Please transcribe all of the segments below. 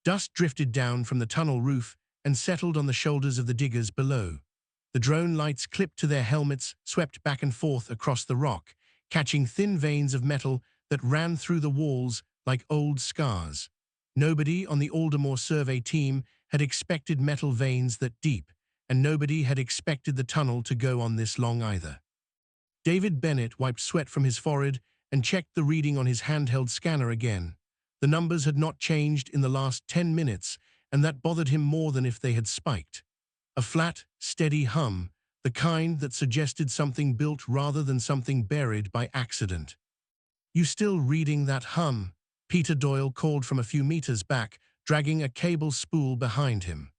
Dust drifted down from the tunnel roof and settled on the shoulders of the diggers below. The drone lights clipped to their helmets swept back and forth across the rock, catching thin veins of metal that ran through the walls like old scars. Nobody on the Aldermore survey team had expected metal veins that deep, and nobody had expected the tunnel to go on this long either. David Bennett wiped sweat from his forehead and checked the reading on his handheld scanner again. The numbers had not changed in the last 10 minutes, and that bothered him more than if they had spiked. A flat, steady hum, the kind that suggested something built rather than something buried by accident. "You still reading that hum?" Peter Doyle called from a few meters back, dragging a cable spool behind him.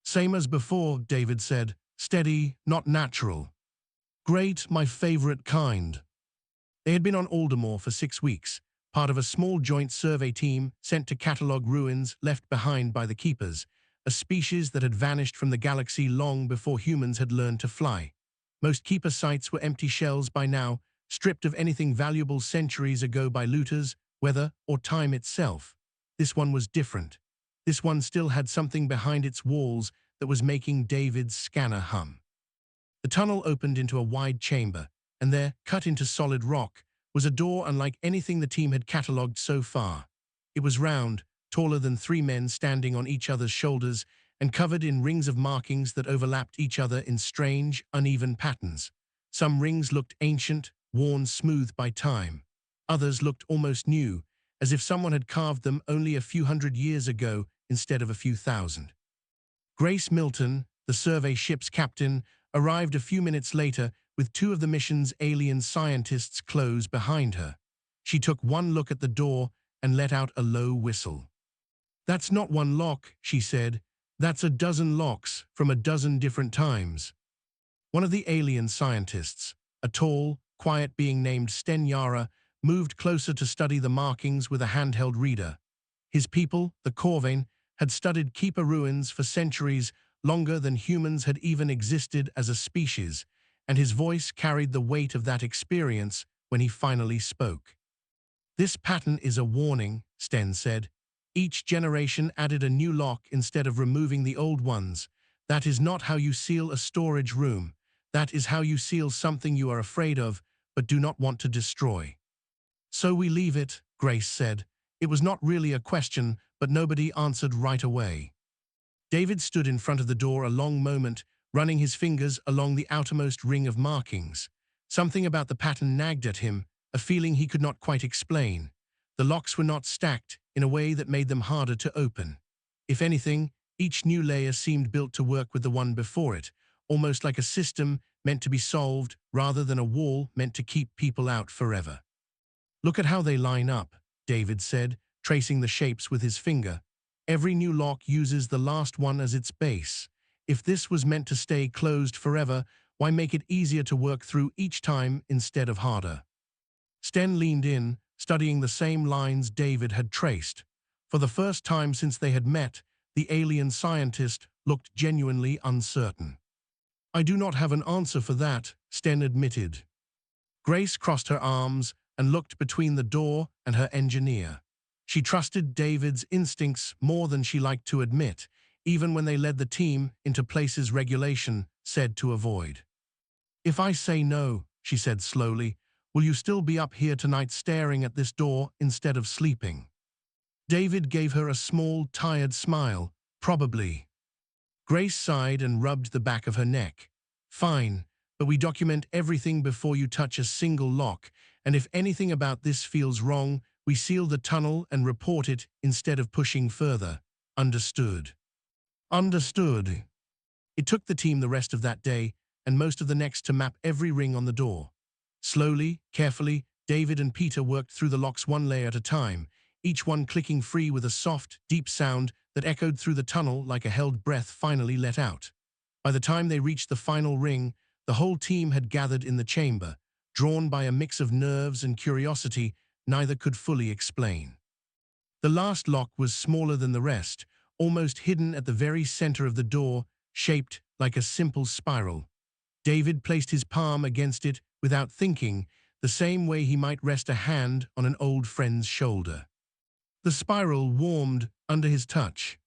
"Same as before," David said. "Steady, not natural." "Great, my favorite kind." They had been on Aldermore for 6 weeks, part of a small joint survey team sent to catalogue ruins left behind by the Keepers, a species that had vanished from the galaxy long before humans had learned to fly. Most Keeper sites were empty shells by now, stripped of anything valuable centuries ago by looters, weather, or time itself. This one was different. This one still had something behind its walls that was making David's scanner hum. The tunnel opened into a wide chamber, and there, cut into solid rock, was a door unlike anything the team had catalogued so far. It was round, taller than 3 men standing on each other's shoulders, and covered in rings of markings that overlapped each other in strange, uneven patterns. Some rings looked ancient, worn smooth by time. Others looked almost new, as if someone had carved them only a few hundred years ago instead of a few thousand. Grace Milton, the survey ship's captain, arrived a few minutes later with 2 of the mission's alien scientists close behind her. She took one look at the door and let out a low whistle. "That's not one lock," she said. "That's a dozen locks from a dozen different times." One of the alien scientists, a tall, quiet being named Sten Yara, moved closer to study the markings with a handheld reader. His people, the Corvain, had studied Keeper ruins for centuries, longer than humans had even existed as a species, and his voice carried the weight of that experience when he finally spoke. "This pattern is a warning," Sten said. "Each generation added a new lock instead of removing the old ones. That is not how you seal a storage room. That is how you seal something you are afraid of, but do not want to destroy." "So we leave it," Grace said. It was not really a question, but nobody answered right away. David stood in front of the door a long moment, running his fingers along the outermost ring of markings. Something about the pattern nagged at him, a feeling he could not quite explain. The locks were not stacked in a way that made them harder to open. If anything, each new layer seemed built to work with the one before it, almost like a system meant to be solved rather than a wall meant to keep people out forever. "Look at how they line up," David said, tracing the shapes with his finger. "Every new lock uses the last one as its base. If this was meant to stay closed forever, why make it easier to work through each time instead of harder?" Sten leaned in, studying the same lines David had traced. For the first time since they had met, the alien scientist looked genuinely uncertain. "I do not have an answer for that," Sten admitted. Grace crossed her arms and looked between the door and her engineer. She trusted David's instincts more than she liked to admit, even when they led the team into places regulation said to avoid. "If I say no," she said slowly, "will you still be up here tonight staring at this door instead of sleeping?" David gave her a small, tired smile. "Probably." Grace sighed and rubbed the back of her neck. "Fine, but we document everything before you touch a single lock, and if anything about this feels wrong, we seal the tunnel and report it instead of pushing further. Understood?" "Understood." It took the team the rest of that day and most of the next to map every ring on the door. Slowly, carefully, David and Peter worked through the locks one layer at a time, each one clicking free with a soft, deep sound that echoed through the tunnel like a held breath finally let out. By the time they reached the final ring, the whole team had gathered in the chamber, drawn by a mix of nerves and curiosity neither could fully explain. The last lock was smaller than the rest, almost hidden at the very center of the door, shaped like a simple spiral. David placed his palm against it without thinking, the same way he might rest a hand on an old friend's shoulder. The spiral warmed under his touch.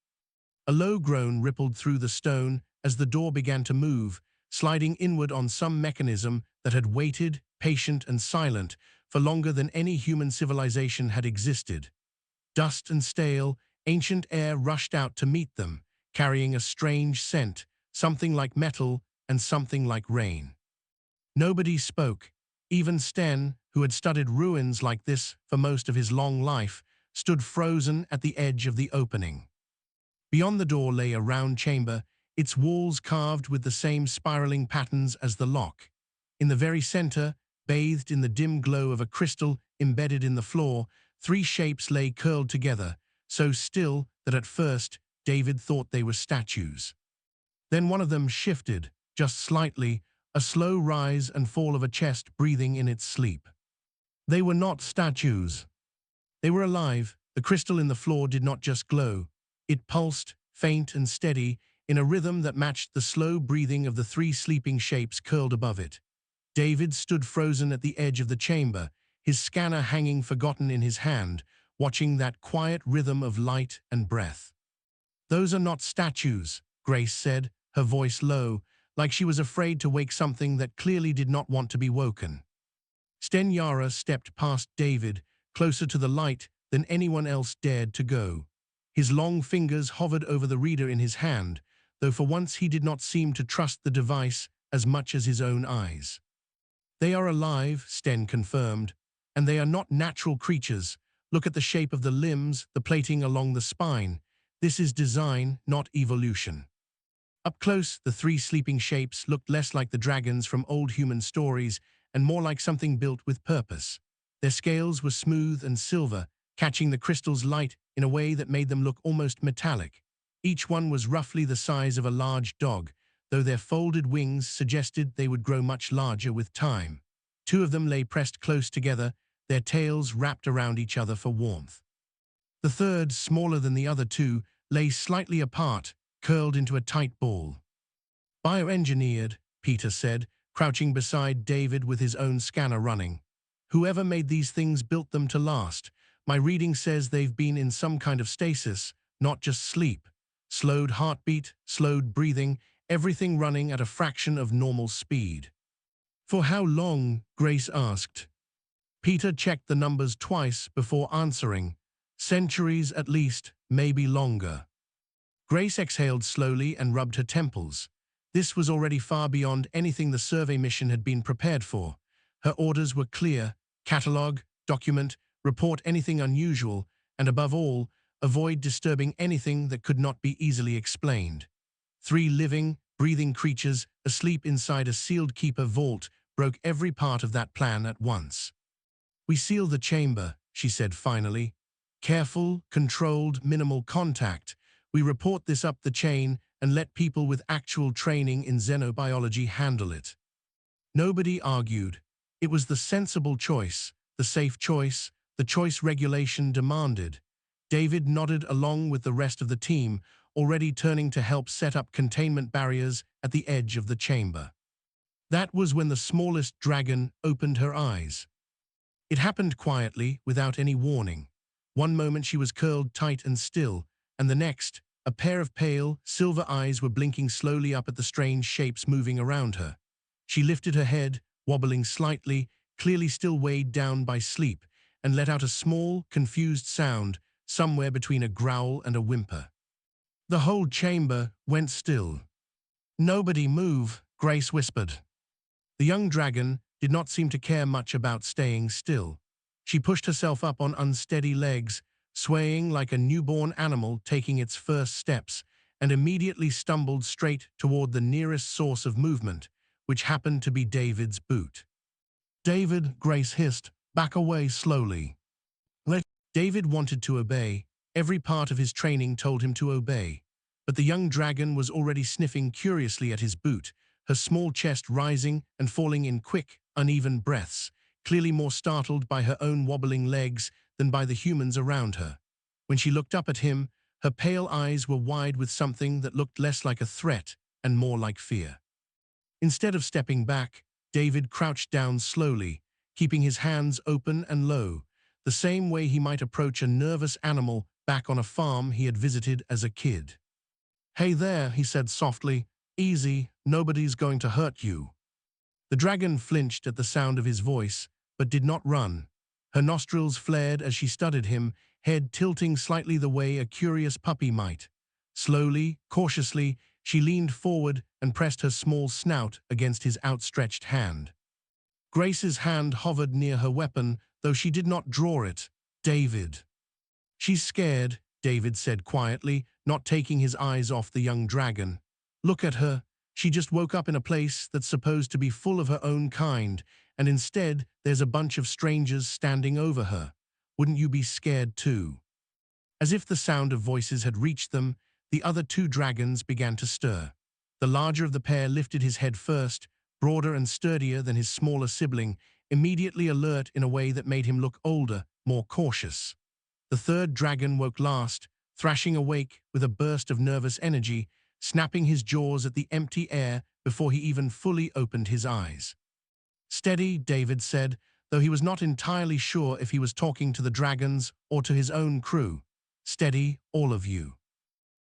A low groan rippled through the stone as the door began to move, sliding inward on some mechanism that had waited, patient and silent, for longer than any human civilization had existed. Dust and stale, ancient air rushed out to meet them, carrying a strange scent, something like metal and something like rain. Nobody spoke. Even Sten, who had studied ruins like this for most of his long life, stood frozen at the edge of the opening. Beyond the door lay a round chamber, its walls carved with the same spiraling patterns as the lock. In the very center, bathed in the dim glow of a crystal embedded in the floor, three shapes lay curled together, so still that at first David thought they were statues. Then one of them shifted, just slightly, a slow rise and fall of a chest breathing in its sleep. They were not statues. They were alive. The crystal in the floor did not just glow. It pulsed, faint and steady, in a rhythm that matched the slow breathing of the three sleeping shapes curled above it. David stood frozen at the edge of the chamber, his scanner hanging forgotten in his hand, watching that quiet rhythm of light and breath. "Those are not statues," Grace said, her voice low, like she was afraid to wake something that clearly did not want to be woken. Sten Yara stepped past David, closer to the light than anyone else dared to go. His long fingers hovered over the reader in his hand, though for once he did not seem to trust the device as much as his own eyes. "They are alive," Sten confirmed, "and they are not natural creatures. Look at the shape of the limbs, the plating along the spine. This is design, not evolution." Up close, the three sleeping shapes looked less like the dragons from old human stories and more like something built with purpose. Their scales were smooth and silver, catching the crystal's light in a way that made them look almost metallic. Each one was roughly the size of a large dog, though their folded wings suggested they would grow much larger with time. Two of them lay pressed close together, their tails wrapped around each other for warmth. The third, smaller than the other two, lay slightly apart, curled into a tight ball. "Bioengineered," Peter said, crouching beside David with his own scanner running. "Whoever made these things built them to last. My reading says they've been in some kind of stasis, not just sleep. Slowed heartbeat, slowed breathing, everything running at a fraction of normal speed." "For how long?" Grace asked. Peter checked the numbers twice before answering. "Centuries at least, maybe longer." Grace exhaled slowly and rubbed her temples. This was already far beyond anything the survey mission had been prepared for. Her orders were clear: catalog, document, report anything unusual, and above all, avoid disturbing anything that could not be easily explained. Three living, breathing creatures asleep inside a sealed keeper vault broke every part of that plan at once. "We seal the chamber," she said finally. "Careful, controlled, minimal contact. We report this up the chain and let people with actual training in xenobiology handle it." Nobody argued. It was the sensible choice, the safe choice, the choice regulation demanded. David nodded along with the rest of the team, already turning to help set up containment barriers at the edge of the chamber. That was when the smallest dragon opened her eyes. It happened quietly, without any warning. One moment she was curled tight and still, and the next, a pair of pale, silver eyes were blinking slowly up at the strange shapes moving around her. She lifted her head, wobbling slightly, clearly still weighed down by sleep, and let out a small, confused sound, somewhere between a growl and a whimper. The whole chamber went still. "Nobody move," Grace whispered. The young dragon did not seem to care much about staying still. She pushed herself up on unsteady legs, swaying like a newborn animal taking its first steps, and immediately stumbled straight toward the nearest source of movement, which happened to be David's boot. "David," Grace hissed, "back away slowly." David wanted to obey. Every part of his training told him to obey. But the young dragon was already sniffing curiously at his boot, her small chest rising and falling in quick, uneven breaths, clearly more startled by her own wobbling legs than by the humans around her. When she looked up at him, her pale eyes were wide with something that looked less like a threat and more like fear. Instead of stepping back, David crouched down slowly, keeping his hands open and low, the same way he might approach a nervous animal back on a farm he had visited as a kid. "Hey there," he said softly. "Easy, nobody's going to hurt you." The dragon flinched at the sound of his voice, but did not run. Her nostrils flared as she studied him, head tilting slightly the way a curious puppy might. Slowly, cautiously, she leaned forward and pressed her small snout against his outstretched hand. Grace's hand hovered near her weapon, though she did not draw it. "David." "She's scared," David said quietly, not taking his eyes off the young dragon. "Look at her. She just woke up in a place that's supposed to be full of her own kind, and instead there's a bunch of strangers standing over her. Wouldn't you be scared too?" As if the sound of voices had reached them, the other two dragons began to stir. The larger of the pair lifted his head first, broader and sturdier than his smaller sibling, immediately alert in a way that made him look older, more cautious. The third dragon woke last, thrashing awake with a burst of nervous energy, snapping his jaws at the empty air before he even fully opened his eyes. "Steady," David said, though he was not entirely sure if he was talking to the dragons or to his own crew. "Steady, all of you."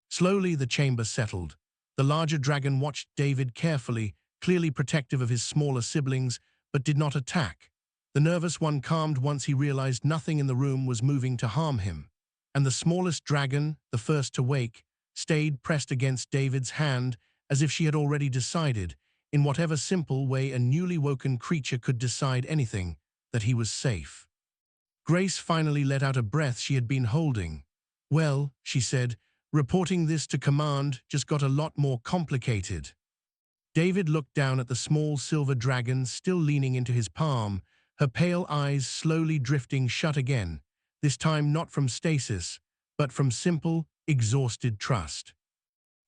Slowly the chamber settled. The larger dragon watched David carefully, clearly protective of his smaller siblings, but did not attack. The nervous one calmed once he realized nothing in the room was moving to harm him. And the smallest dragon, the first to wake, stayed pressed against David's hand as if she had already decided, in whatever simple way a newly woken creature could decide anything, that he was safe. Grace finally let out a breath she had been holding. "Well," she said, "reporting this to command just got a lot more complicated." David looked down at the small silver dragon still leaning into his palm, her pale eyes slowly drifting shut again, this time not from stasis, but from simple, exhausted trust.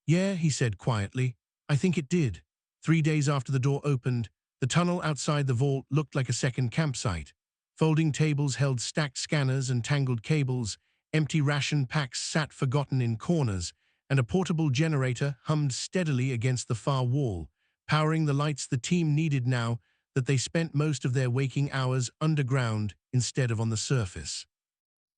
"Yeah," he said quietly, "I think it did." 3 days after the door opened, the tunnel outside the vault looked like a second campsite. Folding tables held stacked scanners and tangled cables, empty ration packs sat forgotten in corners, and a portable generator hummed steadily against the far wall, powering the lights the team needed now that they spent most of their waking hours underground instead of on the surface.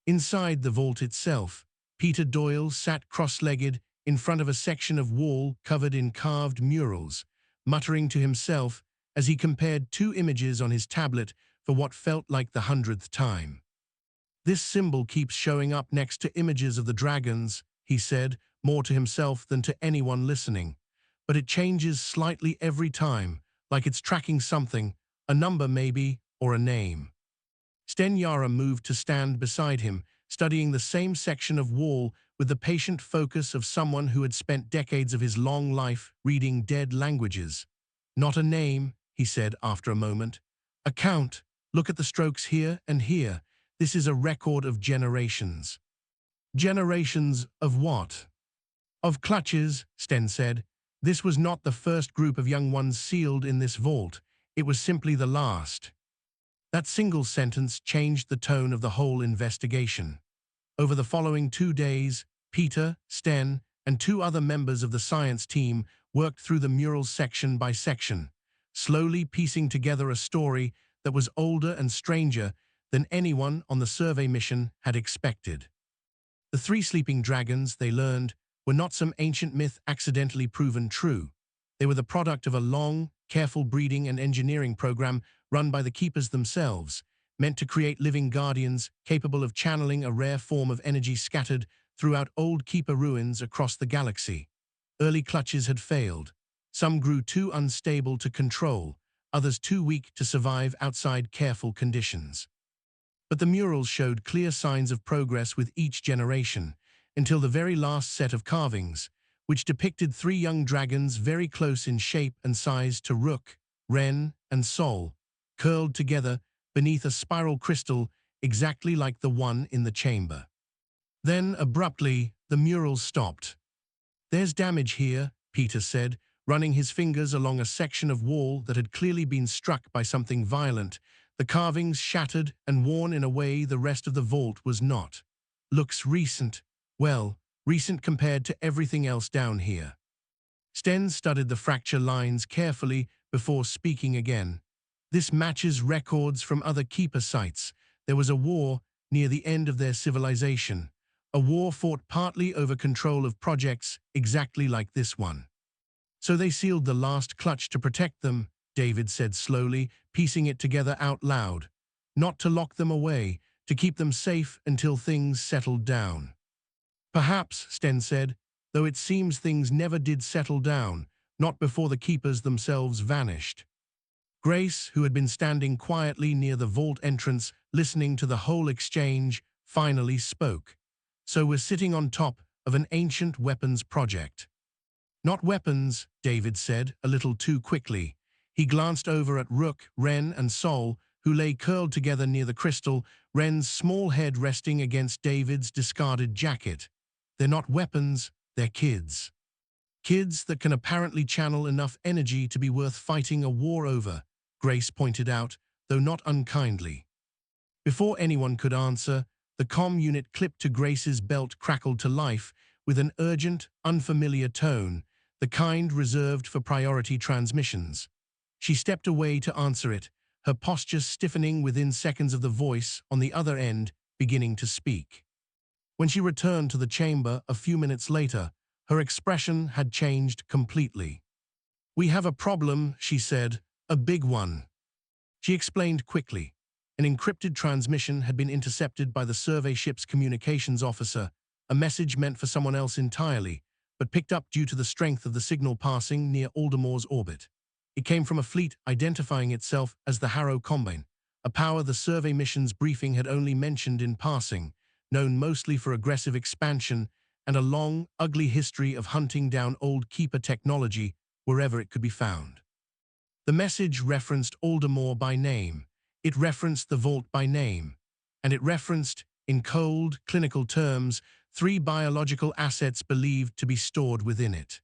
Inside the vault itself, Peter Doyle sat cross-legged in front of a section of wall covered in carved murals, muttering to himself as he compared two images on his tablet for what felt like the 100th time. "This symbol keeps showing up next to images of the dragons," he said, more to himself than to anyone listening. "But it changes slightly every time, like it's tracking something, a number maybe, or a name." Sten Yara moved to stand beside him, studying the same section of wall with the patient focus of someone who had spent decades of his long life reading dead languages. "Not a name," he said after a moment. "A count. Look at the strokes here and here. This is a record of generations." "Generations of what?" "Of clutches," Sten said. "This was not the first group of young ones sealed in this vault. It was simply the last." That single sentence changed the tone of the whole investigation. Over the following 2 days, Peter, Sten, and 2 other members of the science team worked through the murals section by section, slowly piecing together a story that was older and stranger than anyone on the survey mission had expected. The 3 sleeping dragons, they learned, were not some ancient myth accidentally proven true. They were the product of a long, careful breeding and engineering program run by the keepers themselves, meant to create living guardians capable of channeling a rare form of energy scattered throughout old keeper ruins across the galaxy. Early clutches had failed. Some grew too unstable to control, others too weak to survive outside careful conditions. But the murals showed clear signs of progress with each generation, until the very last set of carvings, which depicted 3 young dragons very close in shape and size to Rook, Ren, and Sol, curled together beneath a spiral crystal exactly like the one in the chamber. Then, abruptly, the murals stopped. "There's damage here," Peter said, running his fingers along a section of wall that had clearly been struck by something violent, the carvings shattered and worn in a way the rest of the vault was not. "Looks recent. Well, recent compared to everything else down here." Sten studied the fracture lines carefully before speaking again. "This matches records from other keeper sites. There was a war, near the end of their civilization, a war fought partly over control of projects exactly like this one. So they sealed the last clutch to protect them, David said slowly, piecing it together out loud. Not to lock them away, to keep them safe until things settled down. Perhaps, Sten said, though it seems things never did settle down, not before the keepers themselves vanished. Grace, who had been standing quietly near the vault entrance, listening to the whole exchange, finally spoke. So we're sitting on top of an ancient weapons project. Not weapons, David said, a little too quickly. He glanced over at Rook, Ren, and Sol, who lay curled together near the crystal, Ren's small head resting against David's discarded jacket. They're not weapons, they're kids. Kids that can apparently channel enough energy to be worth fighting a war over, Grace pointed out, though not unkindly. Before anyone could answer, the comm unit clipped to Grace's belt crackled to life with an urgent, unfamiliar tone, the kind reserved for priority transmissions. She stepped away to answer it, her posture stiffening within seconds of the voice on the other end beginning to speak. When she returned to the chamber a few minutes later, her expression had changed completely. "We have a problem," she said, "a big one." She explained quickly. An encrypted transmission had been intercepted by the survey ship's communications officer, a message meant for someone else entirely, but picked up due to the strength of the signal passing near Aldermore's orbit. It came from a fleet identifying itself as the Harrow Combine, a power the survey mission's briefing had only mentioned in passing, known mostly for aggressive expansion and a long, ugly history of hunting down old keeper technology wherever it could be found. The message referenced Aldermore by name, it referenced the vault by name, and it referenced, in cold, clinical terms, 3 biological assets believed to be stored within it.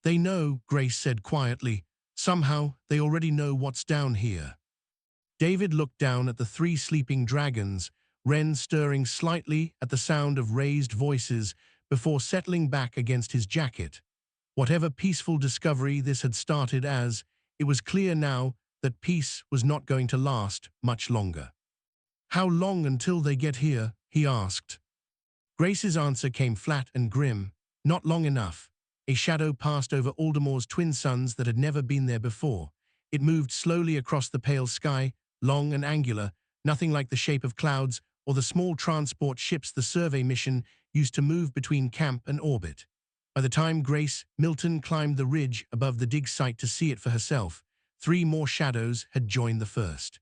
"They know," Grace said quietly. "Somehow, they already know what's down here." David looked down at the 3 sleeping dragons, Ren stirring slightly at the sound of raised voices before settling back against his jacket. Whatever peaceful discovery this had started as, it was clear now that peace was not going to last much longer. "How long until they get here?" he asked. Grace's answer came flat and grim. "Not long enough." A shadow passed over Aldermore's twin suns that had never been there before. It moved slowly across the pale sky, long and angular, nothing like the shape of clouds or the small transport ships the survey mission used to move between camp and orbit. By the time Grace Milton climbed the ridge above the dig site to see it for herself, 3 more shadows had joined the first.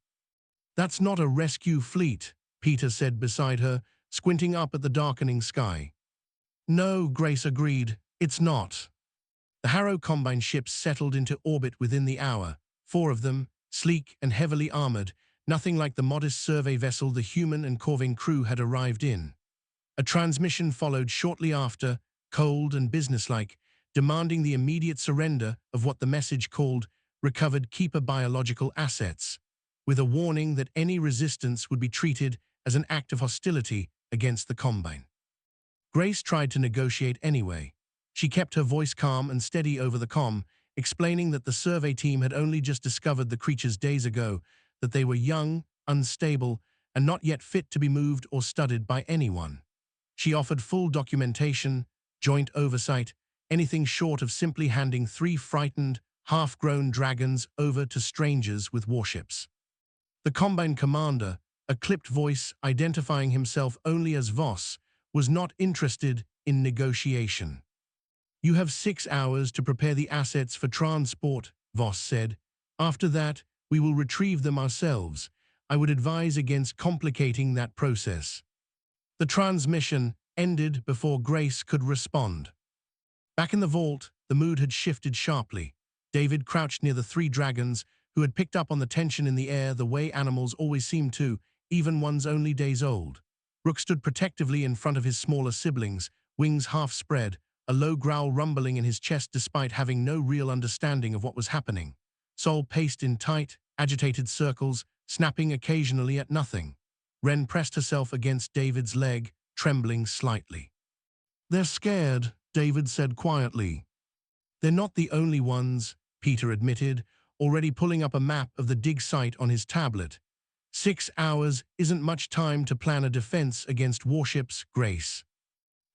"That's not a rescue fleet," Peter said beside her, squinting up at the darkening sky. "No," Grace agreed, "it's not." The Harrow Combine ships settled into orbit within the hour, 4 of them, sleek and heavily armored, nothing like the modest survey vessel the human and Corvine crew had arrived in. A transmission followed shortly after, cold and businesslike, demanding the immediate surrender of what the message called recovered keeper biological assets, with a warning that any resistance would be treated as an act of hostility against the Combine. Grace tried to negotiate anyway. She kept her voice calm and steady over the comm, explaining that the survey team had only just discovered the creatures days ago, that they were young, unstable, and not yet fit to be moved or studied by anyone. She offered full documentation, joint oversight, anything short of simply handing 3 frightened, half-grown dragons over to strangers with warships. The Combine commander, a clipped voice identifying himself only as Voss, was not interested in negotiation. "You have 6 hours to prepare the assets for transport," Voss said. "After that, we will retrieve them ourselves. I would advise against complicating that process." The transmission ended before Grace could respond. Back in the vault, the mood had shifted sharply. David crouched near the 3 dragons, who had picked up on the tension in the air the way animals always seem to, even ones only days old. Rook stood protectively in front of his smaller siblings, wings half spread, a low growl rumbling in his chest despite having no real understanding of what was happening. Sol paced in tight, agitated circles, snapping occasionally at nothing. Ren pressed herself against David's leg, trembling slightly. "They're scared," David said quietly. "They're not the only ones," Peter admitted, already pulling up a map of the dig site on his tablet. 6 hours isn't much time to plan a defense against warships, Grace.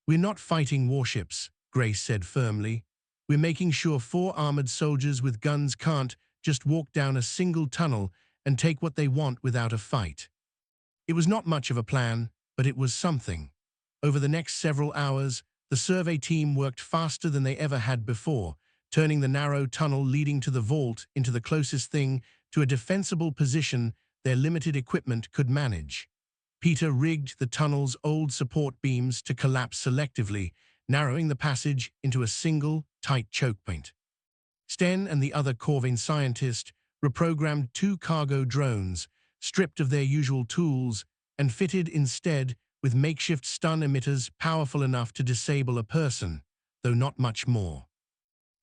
We're not fighting warships, Grace said firmly. We're making sure 4 armored soldiers with guns can't just walk down a single tunnel and take what they want without a fight. It was not much of a plan, but it was something. Over the next several hours, the survey team worked faster than they ever had before, turning the narrow tunnel leading to the vault into the closest thing to a defensible position their limited equipment could manage. Peter rigged the tunnel's old support beams to collapse selectively, narrowing the passage into a single, tight choke point. Sten and the other Corvain scientist reprogrammed 2 cargo drones, stripped of their usual tools, and fitted instead with makeshift stun emitters powerful enough to disable a person, though not much more.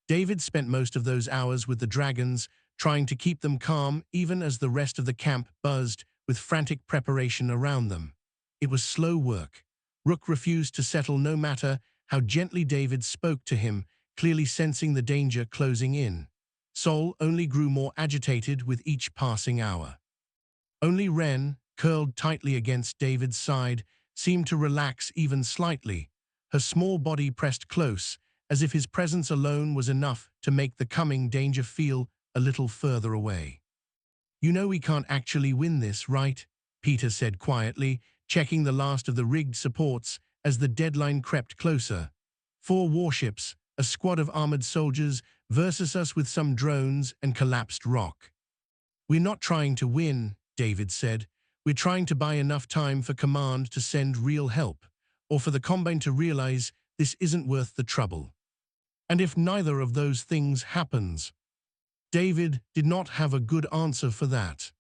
David spent most of those hours with the dragons, trying to keep them calm even as the rest of the camp buzzed with frantic preparation around them. It was slow work. Rook refused to settle no matter how gently David spoke to him, clearly sensing the danger closing in. Sol only grew more agitated with each passing hour. Only Ren, curled tightly against David's side, seemed to relax even slightly, her small body pressed close, as if his presence alone was enough to make the coming danger feel a little further away. "You know we can't actually win this, right?" Peter said quietly, checking the last of the rigged supports as the deadline crept closer. 4 warships, a squad of armored soldiers versus us with some drones and collapsed rock. "We're not trying to win," David said. "We're trying to buy enough time for Command to send real help, or for the Combine to realize this isn't worth the trouble. And if neither of those things happens..." David did not have a good answer for that.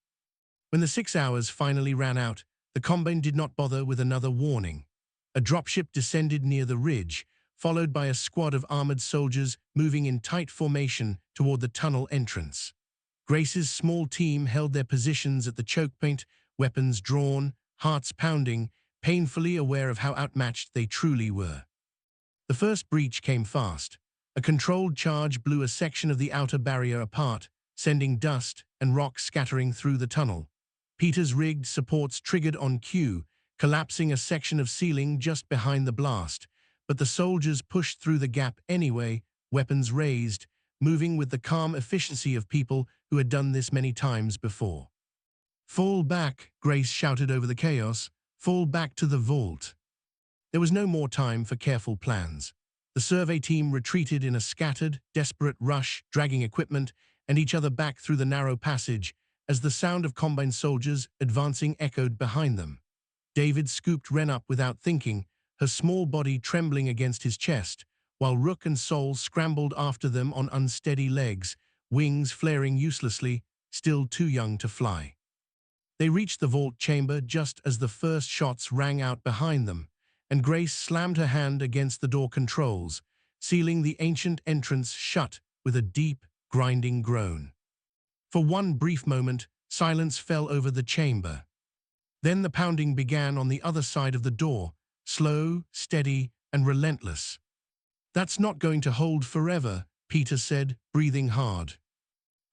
When the 6 hours finally ran out, the Combine did not bother with another warning. A dropship descended near the ridge, followed by a squad of armored soldiers moving in tight formation toward the tunnel entrance. Grace's small team held their positions at the choke point, weapons drawn, hearts pounding, painfully aware of how outmatched they truly were. The first breach came fast. A controlled charge blew a section of the outer barrier apart, sending dust and rock scattering through the tunnel. Peter's rigged supports triggered on cue, collapsing a section of ceiling just behind the blast, but the soldiers pushed through the gap anyway, weapons raised, moving with the calm efficiency of people who had done this many times before. "Fall back," Grace shouted over the chaos. "Fall back to the vault." There was no more time for careful plans. The survey team retreated in a scattered, desperate rush, dragging equipment and each other back through the narrow passage as the sound of Combine soldiers advancing echoed behind them. David scooped Ren up without thinking, her small body trembling against his chest, while Rook and Sol scrambled after them on unsteady legs, wings flaring uselessly, still too young to fly. They reached the vault chamber just as the first shots rang out behind them, and Grace slammed her hand against the door controls, sealing the ancient entrance shut with a deep, grinding groan. For one brief moment, silence fell over the chamber. Then the pounding began on the other side of the door, slow, steady, and relentless. "That's not going to hold forever," Peter said, breathing hard.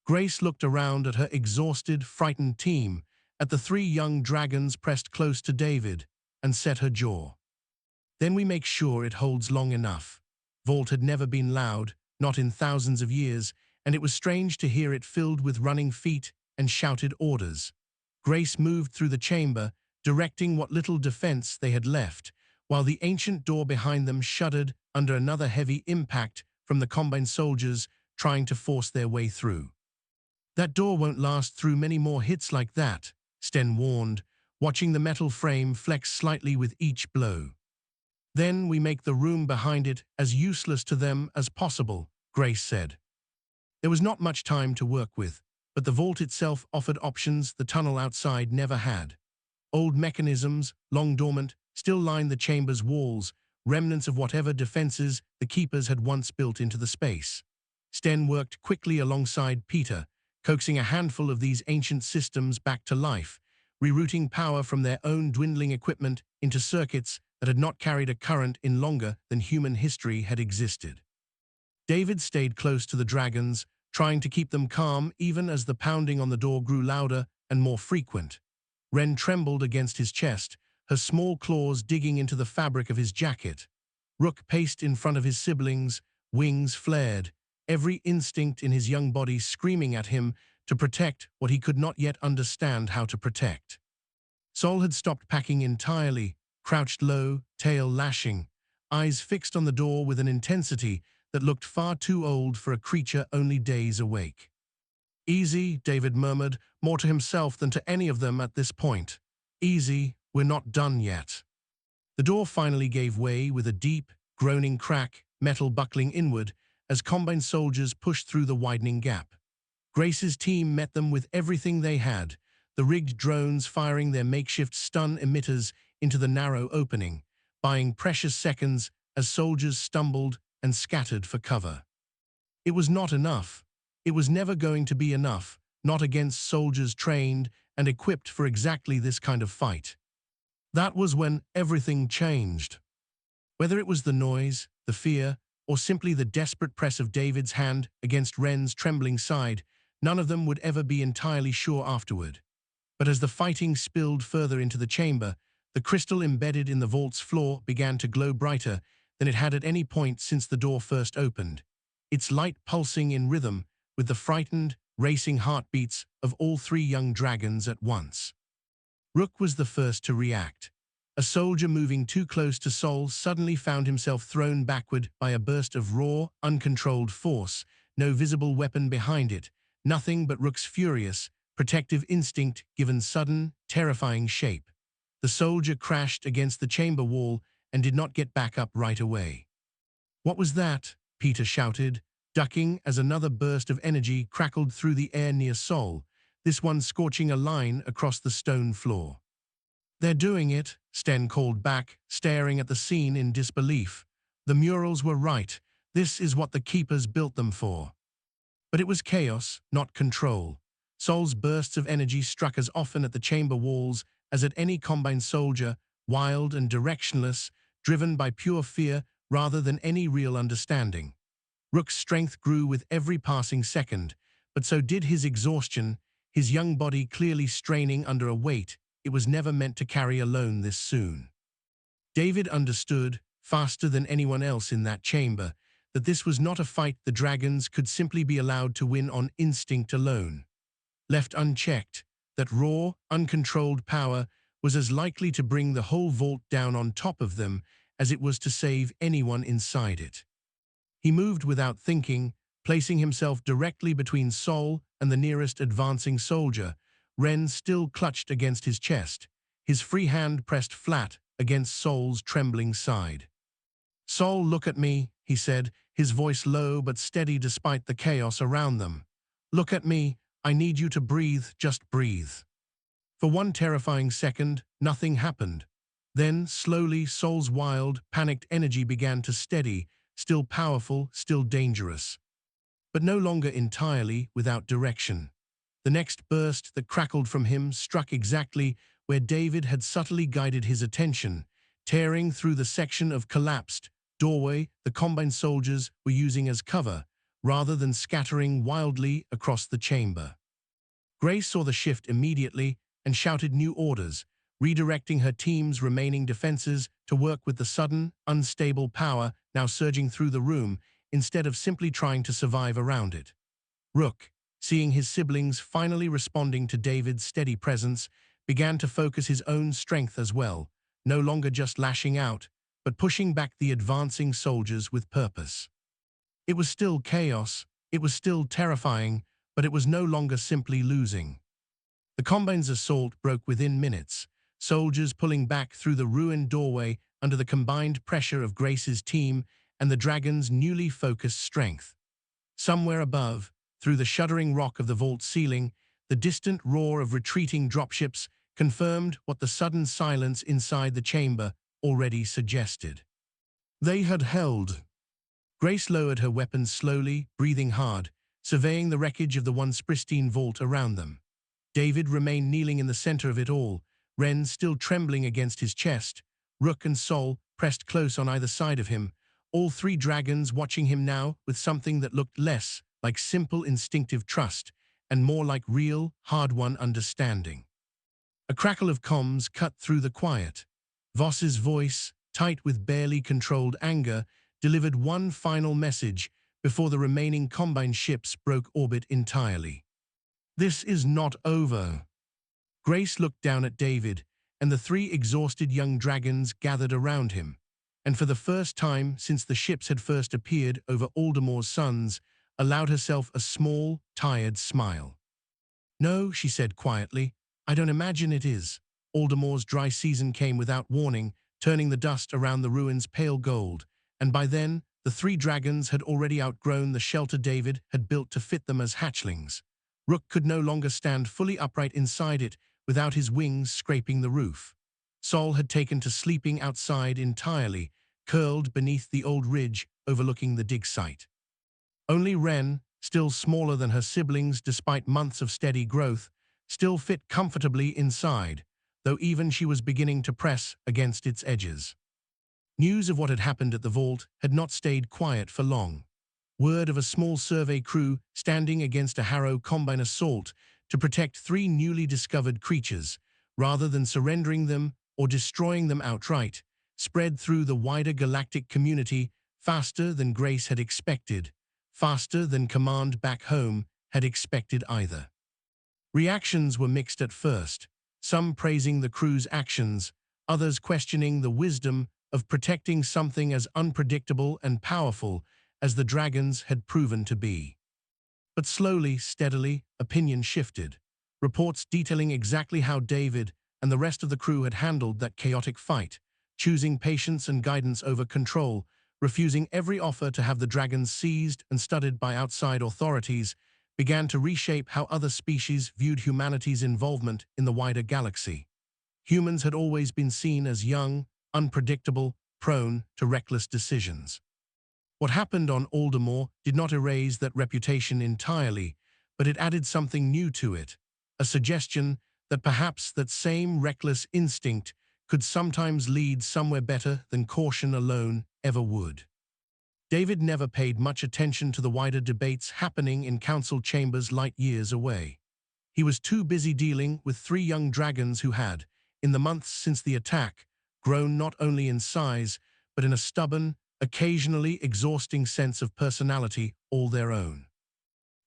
Grace looked around at her exhausted, frightened team, at the 3 young dragons pressed close to David, and set her jaw. "Then we make sure it holds long enough." Vault had never been loud, not in thousands of years, and it was strange to hear it filled with running feet and shouted orders. Grace moved through the chamber, directing what little defense they had left, while the ancient door behind them shuddered under another heavy impact from the Combine soldiers trying to force their way through. "That door won't last through many more hits like that," Sten warned, watching the metal frame flex slightly with each blow. "Then we make the room behind it as useless to them as possible," Grace said. There was not much time to work with, but the vault itself offered options the tunnel outside never had. Old mechanisms, long dormant, still lined the chamber's walls, remnants of whatever defenses the keepers had once built into the space. Sten worked quickly alongside Peter, coaxing a handful of these ancient systems back to life, rerouting power from their own dwindling equipment into circuits that had not carried a current in longer than human history had existed. David stayed close to the dragons, trying to keep them calm even as the pounding on the door grew louder and more frequent. Ren trembled against his chest, her small claws digging into the fabric of his jacket. Rook paced in front of his siblings, wings flared, every instinct in his young body screaming at him to protect what he could not yet understand how to protect. Sol had stopped packing entirely, crouched low, tail lashing, eyes fixed on the door with an intensity that looked far too old for a creature only days awake. "Easy," David murmured, more to himself than to any of them at this point. "Easy, we're not done yet." The door finally gave way with a deep, groaning crack, metal buckling inward, as Combine soldiers pushed through the widening gap. Grace's team met them with everything they had, the rigged drones firing their makeshift stun emitters into the narrow opening, buying precious seconds as soldiers stumbled and scattered for cover. It was not enough. It was never going to be enough, not against soldiers trained and equipped for exactly this kind of fight. That was when everything changed. Whether it was the noise, the fear, or simply the desperate press of David's hand against Ren's trembling side, none of them would ever be entirely sure afterward. But as the fighting spilled further into the chamber, the crystal embedded in the vault's floor began to glow brighter than it had at any point since the door first opened, its light pulsing in rhythm with the frightened, racing heartbeats of all three young dragons at once. Rook was the first to react. A soldier moving too close to Sol suddenly found himself thrown backward by a burst of raw, uncontrolled force, no visible weapon behind it, nothing but Rook's furious, protective instinct given sudden, terrifying shape. The soldier crashed against the chamber wall and did not get back up right away. "What was that?" Peter shouted, ducking as another burst of energy crackled through the air near Sol, this one scorching a line across the stone floor. "They're doing it," Sten called back, staring at the scene in disbelief. "The murals were right. This is what the Keepers built them for." But it was chaos, not control. Sol's bursts of energy struck as often at the chamber walls as at any Combine soldier, wild and directionless, driven by pure fear rather than any real understanding. Rook's strength grew with every passing second, but so did his exhaustion, his young body clearly straining under a weight it was never meant to carry alone this soon. David understood, faster than anyone else in that chamber, that this was not a fight the dragons could simply be allowed to win on instinct alone. Left unchecked, that raw, uncontrolled power was as likely to bring the whole vault down on top of them as it was to save anyone inside it. He moved without thinking, placing himself directly between Sol and the nearest advancing soldier. Ren still clutched against his chest, his free hand pressed flat against Sol's trembling side. "Sol, look at me," he said, his voice low but steady despite the chaos around them. "Look at me. I need you to breathe, just breathe." For one terrifying second, nothing happened. Then, slowly, Sol's wild, panicked energy began to steady, still powerful, still dangerous. But no longer entirely without direction. The next burst that crackled from him struck exactly where David had subtly guided his attention, tearing through the section of collapsed doorway the Combine soldiers were using as cover, rather than scattering wildly across the chamber. Grace saw the shift immediately and shouted new orders, redirecting her team's remaining defenses to work with the sudden, unstable power now surging through the room instead of simply trying to survive around it. Rook, seeing his siblings finally responding to David's steady presence, began to focus his own strength as well, no longer just lashing out, but pushing back the advancing soldiers with purpose. It was still chaos, it was still terrifying, but it was no longer simply losing. The Combine's assault broke within minutes, soldiers pulling back through the ruined doorway under the combined pressure of Grace's team and the dragon's newly focused strength. Somewhere above, through the shuddering rock of the vault ceiling, the distant roar of retreating dropships confirmed what the sudden silence inside the chamber already suggested. They had held. Grace lowered her weapons slowly, breathing hard, surveying the wreckage of the once pristine vault around them. David remained kneeling in the center of it all, Ren still trembling against his chest, Rook and Sol pressed close on either side of him, all three dragons watching him now with something that looked less like simple instinctive trust and more like real, hard-won understanding. A crackle of comms cut through the quiet. Voss's voice, tight with barely controlled anger, delivered one final message before the remaining Combine ships broke orbit entirely. "This is not over." Grace looked down at David, and the three exhausted young dragons gathered around him, and for the first time since the ships had first appeared over Aldermore's suns, allowed herself a small, tired smile. "No," she said quietly, "I don't imagine it is." Aldermore's dry season came without warning, turning the dust around the ruins pale gold, and by then, the three dragons had already outgrown the shelter David had built to fit them as hatchlings. Rook could no longer stand fully upright inside it without his wings scraping the roof. Sol had taken to sleeping outside entirely, curled beneath the old ridge overlooking the dig site. Only Wren, still smaller than her siblings despite months of steady growth, still fit comfortably inside, though even she was beginning to press against its edges. News of what had happened at the vault had not stayed quiet for long. Word of a small survey crew standing against a Harrow Combine assault to protect three newly discovered creatures, rather than surrendering them or destroying them outright, spread through the wider galactic community faster than Grace had expected, faster than Command back home had expected either. Reactions were mixed at first, some praising the crew's actions, others questioning the wisdom of protecting something as unpredictable and powerful as the dragons had proven to be. But slowly, steadily, opinion shifted. Reports detailing exactly how David and the rest of the crew had handled that chaotic fight, choosing patience and guidance over control, refusing every offer to have the dragons seized and studied by outside authorities, began to reshape how other species viewed humanity's involvement in the wider galaxy. Humans had always been seen as young, unpredictable, prone to reckless decisions. What happened on Aldermore did not erase that reputation entirely, but it added something new to it, a suggestion that perhaps that same reckless instinct could sometimes lead somewhere better than caution alone ever would. David never paid much attention to the wider debates happening in council chambers light years away. He was too busy dealing with three young dragons who had, in the months since the attack, grown not only in size, but in a stubborn, occasionally exhausting sense of personality all their own.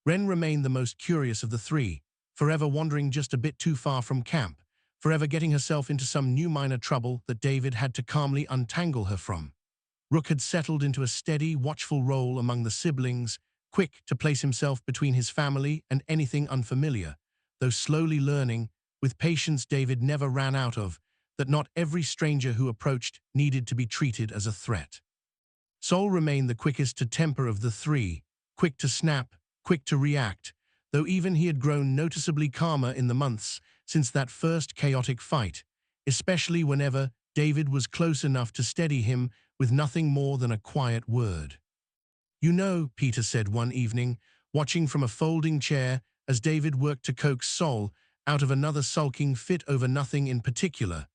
Wren remained the most curious of the three, forever wandering just a bit too far from camp, forever getting herself into some new minor trouble that David had to calmly untangle her from. Rook had settled into a steady, watchful role among the siblings, quick to place himself between his family and anything unfamiliar, though slowly learning, with patience David never ran out of, that not every stranger who approached needed to be treated as a threat. Sol remained the quickest to temper of the three, quick to snap, quick to react, though even he had grown noticeably calmer in the months since that first chaotic fight, especially whenever David was close enough to steady him with nothing more than a quiet word. "You know," Peter said one evening, watching from a folding chair as David worked to coax Sol out of another sulking fit over nothing in particular,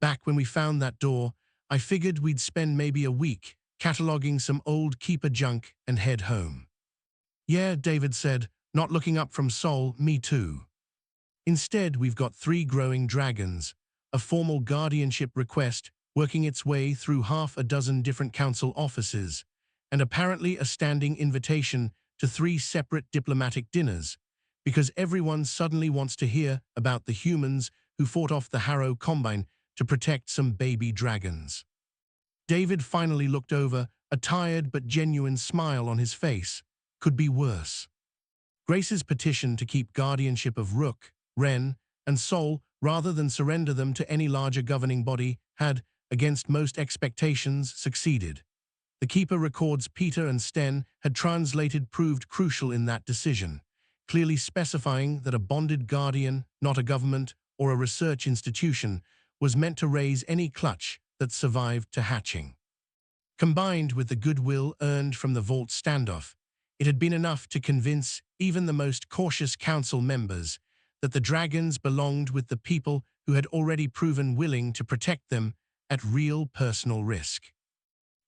"back when we found that door, I figured we'd spend maybe a week cataloging some old keeper junk and head home." "Yeah," David said, not looking up from Sol, "me too. Instead, we've got three growing dragons, a formal guardianship request working its way through half a dozen different council offices, and apparently a standing invitation to three separate diplomatic dinners, because everyone suddenly wants to hear about the humans who fought off the Harrow Combine to protect some baby dragons." David finally looked over, a tired but genuine smile on his face. Could be worse. Grace's petition to keep guardianship of Rook, Wren, and Sol rather than surrender them to any larger governing body had, against most expectations, succeeded. The Keeper records Peter and Sten had translated proved crucial in that decision, clearly specifying that a bonded guardian, not a government or a research institution, was meant to raise any clutch that survived to hatching. Combined with the goodwill earned from the Vault standoff, it had been enough to convince even the most cautious council members that the dragons belonged with the people who had already proven willing to protect them at real personal risk.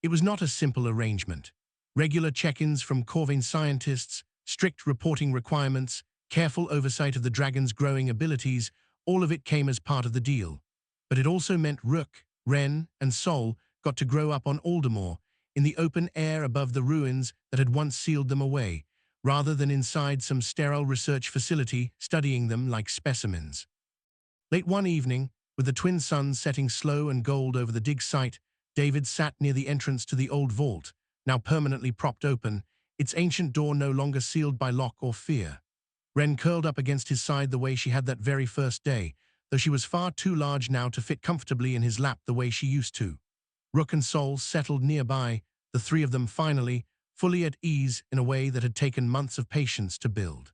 It was not a simple arrangement. Regular check-ins from Corvain scientists, strict reporting requirements, careful oversight of the dragons' growing abilities, All of it came as part of the deal. But it also meant Rook, Ren, and Sol got to grow up on Aldermore, in the open air above the ruins that had once sealed them away, rather than inside some sterile research facility studying them like specimens. Late one evening, with the twin suns setting slow and gold over the dig site, David sat near the entrance to the old vault, now permanently propped open, its ancient door no longer sealed by lock or fear. Ren curled up against his side the way she had that very first day, though she was far too large now to fit comfortably in his lap the way she used to. Rook and Sol settled nearby, the three of them finally, fully at ease in a way that had taken months of patience to build.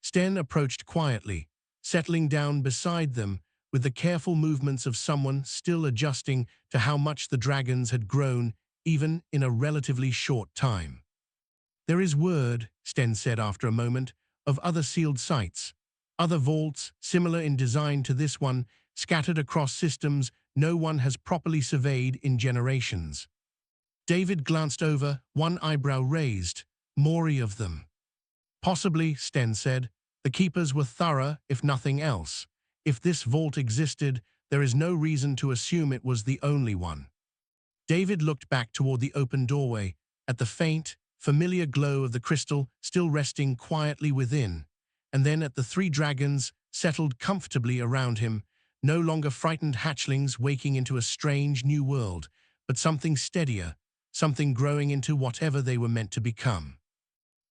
Sten approached quietly, settling down beside them with the careful movements of someone still adjusting to how much the dragons had grown, even in a relatively short time. "There is word," Sten said after a moment, "of other sealed sites, other vaults similar in design to this one, scattered across systems no one has properly surveyed in generations." David glanced over, one eyebrow raised. "More of them." "Possibly," Sten said. "The keepers were thorough, if nothing else. If this vault existed, there is no reason to assume it was the only one." David looked back toward the open doorway, at the faint, familiar glow of the crystal still resting quietly within, and then at the three dragons settled comfortably around him, no longer frightened hatchlings waking into a strange new world, but something steadier, something growing into whatever they were meant to become.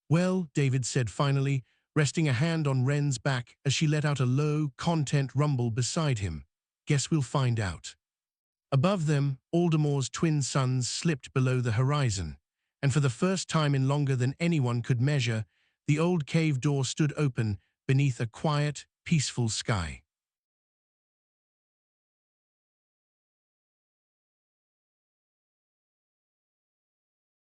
"Well," David said finally, resting a hand on Ren's back as she let out a low, content rumble beside him. "Guess we'll find out." Above them, Aldermore's twin suns slipped below the horizon, and for the first time in longer than anyone could measure, the old cave door stood open beneath a quiet, peaceful sky.